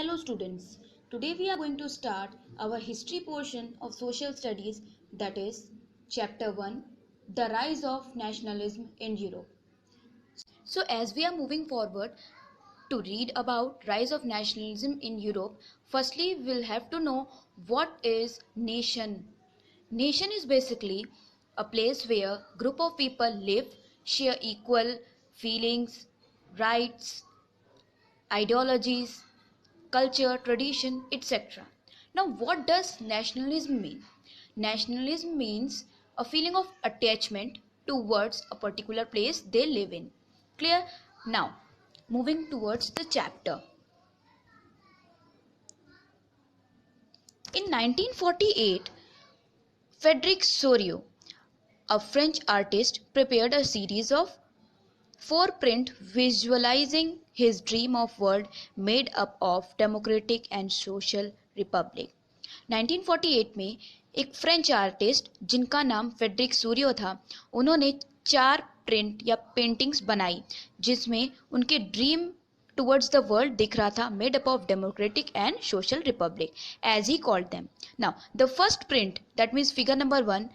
Hello students, today we are going to start our history portion of social studies, that is chapter 1, the rise of nationalism in Europe. So as we are moving forward to read about rise of nationalism in Europe, firstly we'll have to know what is nation. Nation is basically a place where group of people live, share equal feelings, rights, ideologies, culture, tradition, etc. Now, what does nationalism mean? Nationalism means a feeling of attachment towards a particular place they live in. Clear? Now, moving towards the chapter. In 1948, Frédéric Souriau, a French artist, prepared a series of 4 print visualizing his dream of world made up of democratic and social republic. 1948 में एक French artist जिनका नाम Frederick सूरियो था, उन्होंने 4 print या paintings बनाई जिसमें उनके ड्रीम टुवर्ड्स द वर्ल्ड दिख रहा था, made up of democratic and social republic as he called them. Now the first print, that means figure number 1,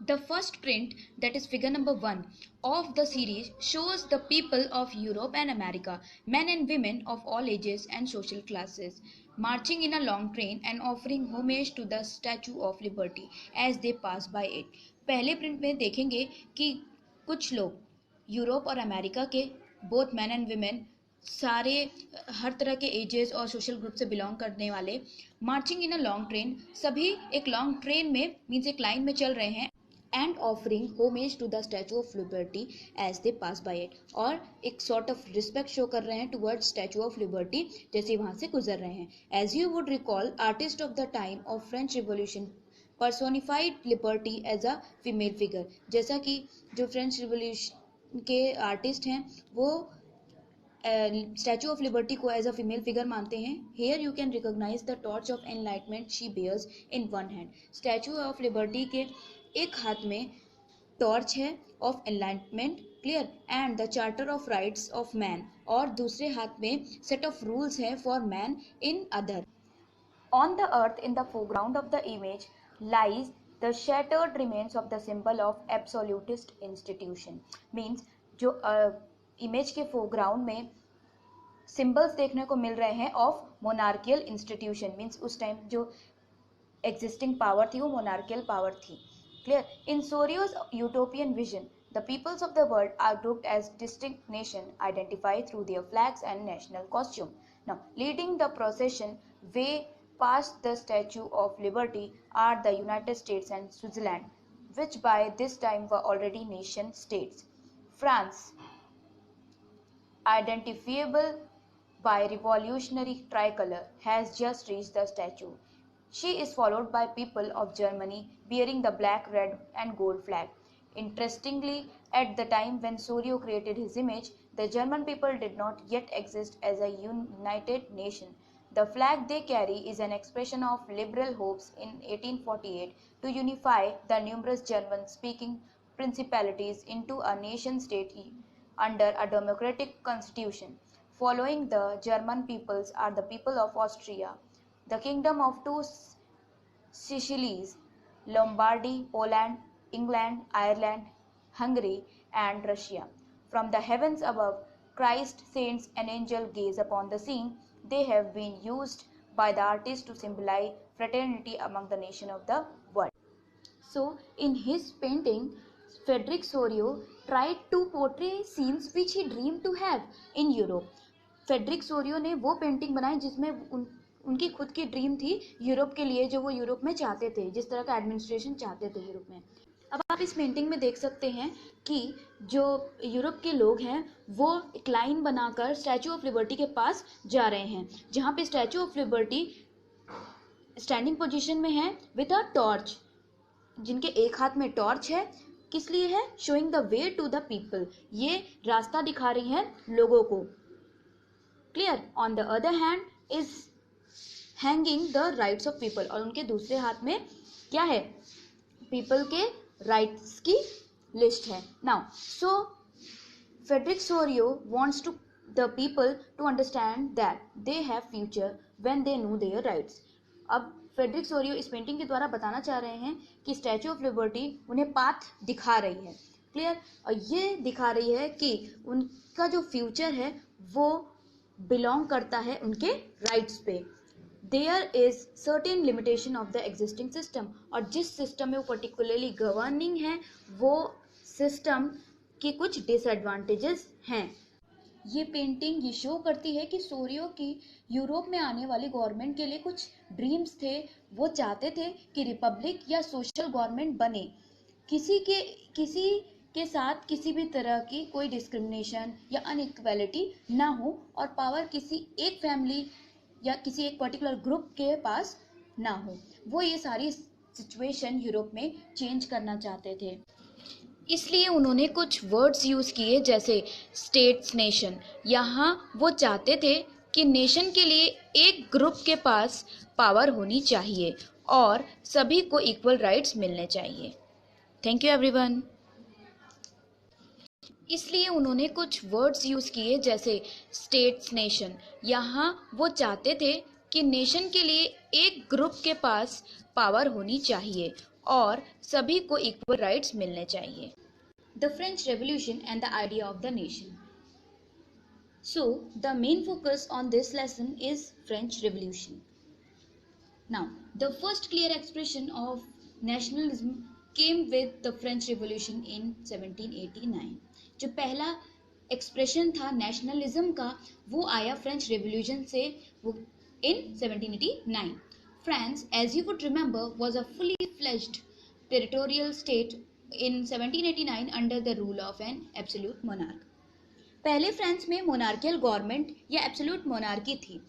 the first print, that is figure number 1 of the series, shows the people of Europe and America, men and women of all ages and social classes, marching in a long train and offering homage to the Statue of Liberty as they pass by it. पहले print में देखेंगे कि कुछ लोग Europe और America के both man and women, सारे हर तरह के एजेस और सोशल ग्रुप से बिलोंग करने वाले, marching in a long train, सभी एक लॉन्ग ट्रेन में मीन्स एक लाइन में चल रहे हैं, and offering homage to the statue of liberty as they pass by it, और एक सॉर्ट ऑफ रिस्पेक्ट शो कर रहे हैं टुवर्ड्स स्टैचू ऑफ लिबर्टी जैसे वहां से गुजर रहे हैं. As you would recall, artist of the time of French revolution personified liberty as a female figure. जैसा कि जो फ्रेंच रिवॉल्यूशन के आर्टिस्ट हैं वो स्टैचू ऑफ लिबर्टी को एज अ फीमेल फिगर मानते हैं. Here you can recognise the torch of enlightenment she bears in one hand. Statue of liberty के एक हाथ में टॉर्च है of enlightenment, clear, and the charter of rights of man, और दूसरे हाथ में सेट ऑफ रूल्स है for man in other. On the earth in the foreground of the image lies the shattered remains of the symbol of absolutist institution. Means जो image के foreground में symbols देखने को मिल रहे हैं ऑफ मोनार्कियल इंस्टीट्यूशन, मीन्स उस time जो existing power थी वो मोनार्कियल पावर थी. Clear? In Sorio's utopian vision, the peoples of the world are grouped as distinct nations identified through their flags and national costume. Now, leading the procession way past the Statue of Liberty are the United States and Switzerland, which by this time were already nation states. France, identifiable by revolutionary tricolor, has just reached the statue. She is followed by people of Germany bearing the black, red and gold flag. Interestingly, at the time when Souriau created his image, the German people did not yet exist as a united nation. The flag they carry is an expression of liberal hopes in 1848 to unify the numerous German-speaking principalities into a nation-state under a democratic constitution. Following the German peoples are the people of Austria, the kingdom of two Sicilies, Lombardy, Poland, England, Ireland, Hungary, and Russia. From the heavens above, Christ, saints, and angels gaze upon the scene. They have been used by the artist to symbolize fraternity among the nations of the world. So, in his painting, Frédéric Souriau tried to portray scenes which he dreamed to have in Europe. Frederick Sorio ने वो painting बनाई जिसमें उनकी खुद की dream थी Europe के लिए, जो वो यूरोप में चाहते थे, जिस तरह का एडमिनिस्ट्रेशन चाहते थे यूरोप में. अब आप इस पेंटिंग में देख सकते हैं कि जो यूरोप के लोग हैं वो एक लाइन बनाकर स्टैचू ऑफ लिबर्टी के पास जा रहे हैं, जहाँ पे statue of liberty standing position में है विद अ टॉर्च, जिनके एक हाथ में टॉर्च है. किस लिए है? Showing the way to the people, ये रास्ता दिखा रही है लोगों को. Clear? On the other hand is hanging the rights of people, और उनके दूसरे हाथ में क्या है? पीपल के राइट्स की लिस्ट है. Now so Frederic Sorrieu wants to the people to understand that they have future when they know their rights. अब फ्रेडरिक सोरियो इस पेंटिंग के द्वारा बताना चाह रहे हैं कि स्टैचू ऑफ लिबर्टी उन्हें पाथ दिखा रही है, क्लियर, और ये दिखा रही है कि उनका जो फ्यूचर है वो बिलोंग करता है उनके राइट्स पे. There is certain limitation of the existing system, और जिस सिस्टम में वो पर्टिकुलरली गवर्निंग है वो सिस्टम के कुछ डिसएडवांटेजेस हैं. ये पेंटिंग ये शो करती है कि सोरियो की यूरोप में आने वाली गवर्नमेंट के लिए कुछ ड्रीम्स थे. वो चाहते थे कि रिपब्लिक या सोशल गवर्नमेंट बने, किसी के साथ किसी भी तरह की कोई डिस्क्रिमिनेशन या अनइक्वालिटी ना हो, और पावर किसी एक फैमिली या किसी एक पर्टिकुलर ग्रुप के पास ना हो. वो ये सारी सिचुएशन यूरोप में चेंज करना चाहते थे. इसलिए उन्होंने कुछ वर्ड्स यूज़ किए जैसे स्टेट्स, नेशन. यहाँ वो चाहते थे कि नेशन के लिए एक ग्रुप के पास पावर होनी चाहिए और सभी को इक्वल राइट्स मिलने चाहिए. Thank you everyone. इसलिए उन्होंने कुछ वर्ड्स यूज़ किए जैसे स्टेट्स, नेशन. यहाँ वो चाहते थे कि नेशन के लिए एक ग्रुप के पास पावर होनी चाहिए और सभी को इक्वल राइट्स मिलने चाहिए. The French Revolution and the idea of the nation. So, the main focus on this lesson is French Revolution. Now, the first clear expression of nationalism came with the French Revolution in 1789. जो पहला expression था nationalism का वो आया French revolution से in 1789. France, as you would remember, was a fully fledged territorial state in 1789 under the rule of an absolute monarch. पहले France में monarchial government या एब्सोल्यूट मोनार्की थी.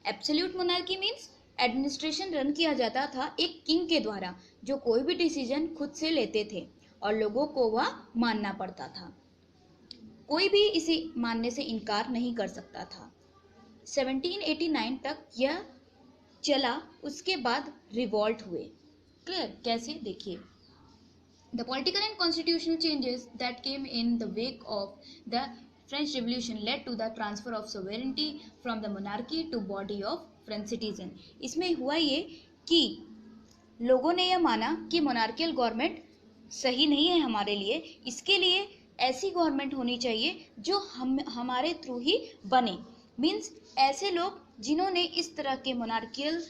Absolute monarchy means administration run किया जाता था एक king के द्वारा, जो कोई भी डिसीजन खुद से लेते थे और लोगों को वह मानना पड़ता था. कोई भी इसे मानने से इनकार नहीं कर सकता था. 1789 तक यह चला. उसके बाद रिवॉल्ट हुए. क्लियर? कैसे? देखिए. The political and constitutional changes that came in the wake of the French Revolution led to the transfer of sovereignty from the monarchy to body of French citizen. इसमें हुआ ये कि लोगों ने यह माना कि मोनार्कियल गवर्नमेंट सही नहीं है हमारे लिए, इसके लिए ऐसी गवर्नमेंट होनी चाहिए जो हमारे थ्रू ही बने. मीन्स ऐसे लोग जिन्होंने इस तरह के मोनार्कियल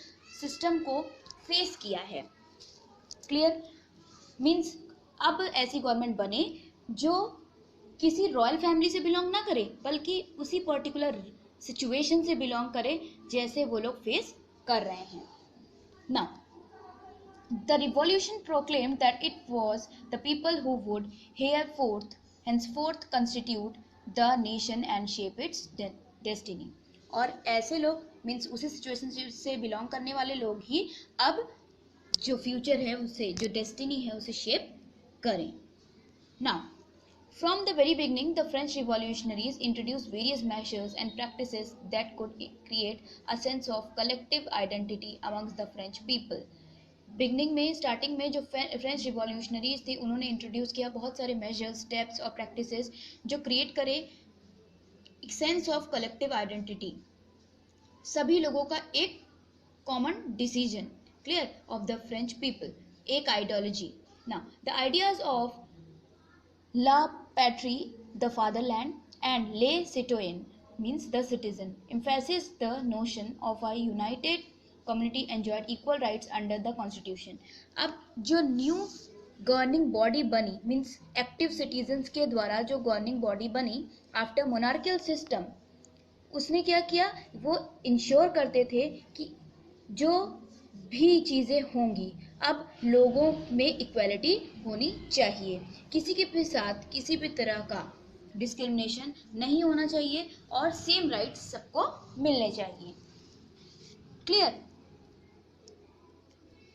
सिस्टम को फेस किया है. क्लियर? मीन्स अब ऐसी गवर्नमेंट बने जो किसी रॉयल फैमिली से बिलोंग ना करे, बल्कि उसी पर्टिकुलर सिचुएशन से बिलोंग करे जैसे वो लोग फेस कर रहे हैं. Now the revolution proclaimed that it was the people who would henceforth constitute the nation and shape its destiny. और ऐसे लोग मीन्स उसी सिचुएशन से बिलोंग करने वाले लोग ही अब जो फ्यूचर है उसे, जो डेस्टिनी है उसे शेप करें. Now, from the very beginning, the French revolutionaries introduced various measures and practices that could create a sense of collective identity amongst the French people. Beginning में, स्टार्टिंग में जो फ्रेंच रिवॉल्यूशनरीज थे उन्होंने introduce किया बहुत सारे measures, steps और practices जो क्रिएट करे एक सेंस ऑफ कलेक्टिव आइडेंटिटी, सभी लोगों का एक common decision, clear, off the French people, एक ideology. Now the ideas of la patrie, the fatherland, and le citoyen means the citizen emphasizes the notion of a united community enjoyed equal rights under the constitution. अब जो new governing body बनी means active citizens के द्वारा जो governing body बनी after monarchial system, उसने क्या किया, वो इंश्योर करते थे कि जो भी चीज़ें होंगी अब लोगों में इक्वालिटी होनी चाहिए, किसी के भी साथ किसी भी तरह का डिस्क्रिमिनेशन नहीं होना चाहिए और सेम राइट्स सबको मिलने चाहिए. Clear?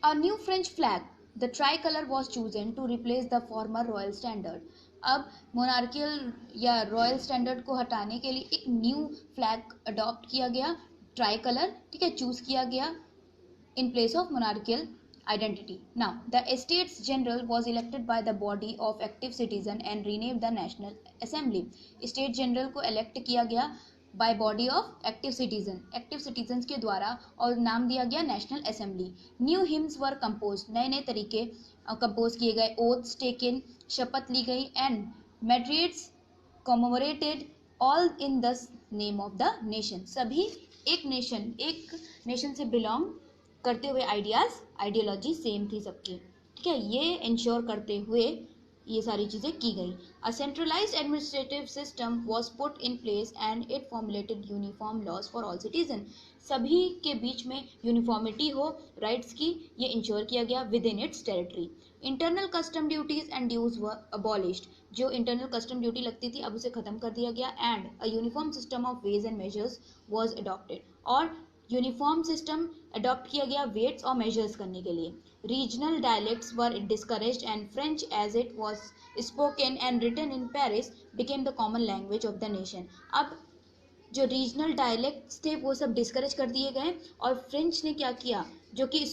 A new French flag, the tricolor, was chosen to replace the former royal standard. अब मोनार्कियल या रॉयल स्टैंडर्ड को हटाने के लिए एक न्यू फ्लैग अडॉप्ट किया गया, ट्राई कलर, ठीक है, चूज किया गया in place of monarchical identity. Now, the Estates General was elected by the body of active citizen and renamed the National Assembly. State General को elect किया गया by body of active citizen के द्वारा, और नाम दिया गया नेशनल असेंबली। न्यू हिम्स वर compose, नए नए तरीके कंपोज किए गए। ओथ्स टेकन, शपथ ली गई। And Madrid's commemorated, all in the name of the nation, सभी एक नेशन से बिलोंग करते हुए आइडियोलॉजी सेम थी सबकी, ठीक है। ये इंश्योर करते हुए ये सारी चीज़ें की गई। A centralised administrative system was put in place and it formulated uniform laws for all citizen, सभी के बीच में यूनिफॉर्मिटी हो राइट्स की, ये इंश्योर किया गया within its territory. Internal custom duties and dues were abolished, जो इंटरनल कस्टम ड्यूटी लगती थी अब उसे खत्म कर दिया गया। And a uniform system of weights and measures was adopted, और यूनिफॉर्म सिस्टम अडॉप्ट किया गया वेट्स और मेजर्स करने के लिए। Regional dialects were discouraged and French as it was spoken and written in Paris became the common language of the nation. अब जो regional dialects थे वो सब डिस्करेज कर दिए गए, और फ्रेंच ने क्या किया, जो कि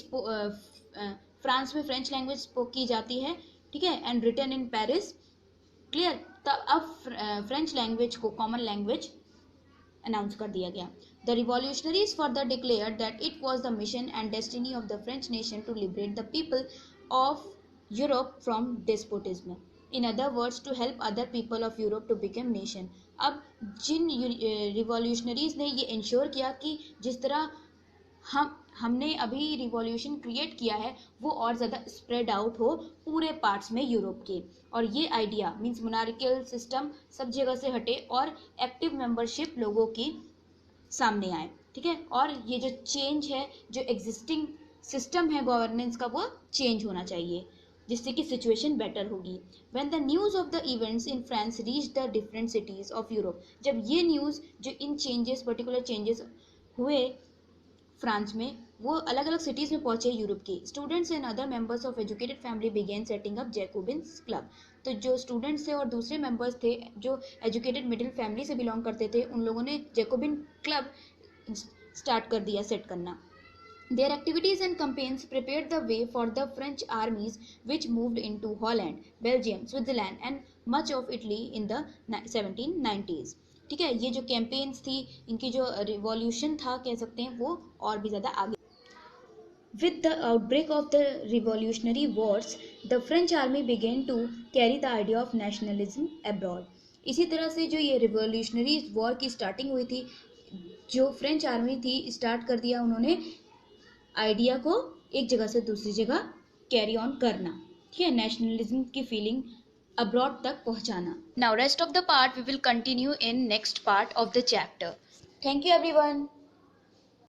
फ्रांस में फ्रेंच लैंग्वेज स्पोक की जाती है, ठीक है, and written in Paris, clear. तब अब फ्रेंच लैंग्वेज को कॉमन लैंग्वेज अनाउंस कर दिया गया। The revolutionaries further declared that it was the mission and destiny of the French nation to liberate the people of Europe from despotism. In other words, to help other people of Europe to become nation. अब जिन revolutionaries ने ये ensure किया कि जिस तरह हमने अभी revolution create किया है वो और ज़्यादा स्प्रेड आउट हो पूरे पार्ट्स में यूरोप के, और ये आइडिया मीन्स मोनार्कियल सिस्टम सब जगह से हटे और एक्टिव मेंबरशिप लोगों की सामने आए, ठीक है। और ये जो चेंज है, जो एग्जिस्टिंग सिस्टम है गवर्नेंस का, वो चेंज होना चाहिए जिससे कि सिचुएशन बेटर होगी। When the news of the events in France reach the different cities of Europe, जब ये न्यूज़ जो इन चेंजेस पर्टिकुलर चेंजेस हुए फ्रांस में वो अलग अलग सिटीज़ में पहुंचे यूरोप के, students and other members of educated family began setting up Jacobins club. तो जो स्टूडेंट्स थे और दूसरे मेंबर्स थे जो एजुकेटेड मिडिल फैमिली से बिलोंग करते थे, उन लोगों ने जैकोबिन क्लब स्टार्ट कर दिया, सेट करना। Their activities and campaigns prepared the way for the French armies which moved into Holland, Belgium, Switzerland and much of Italy in the 1790s. ठीक है, ये जो कैंपेन्स थी, इनकी जो रिवॉल्यूशन था कह सकते हैं, वो और भी ज़्यादा आगे। With the outbreak of the Revolutionary Wars, the French army began to carry the idea of nationalism abroad. इसी तरह से जो ये रिवॉल्यूशनरी वॉर की स्टार्टिंग हुई थी, जो फ्रेंच आर्मी थी, स्टार्ट कर दिया उन्होंने आइडिया को एक जगह से दूसरी जगह कैरी ऑन करना, ठीक है, नेशनलिज्म की फीलिंग अब्रॉड तक पहुंचाना। Now rest of the part we will continue in next part of the chapter. Thank you everyone.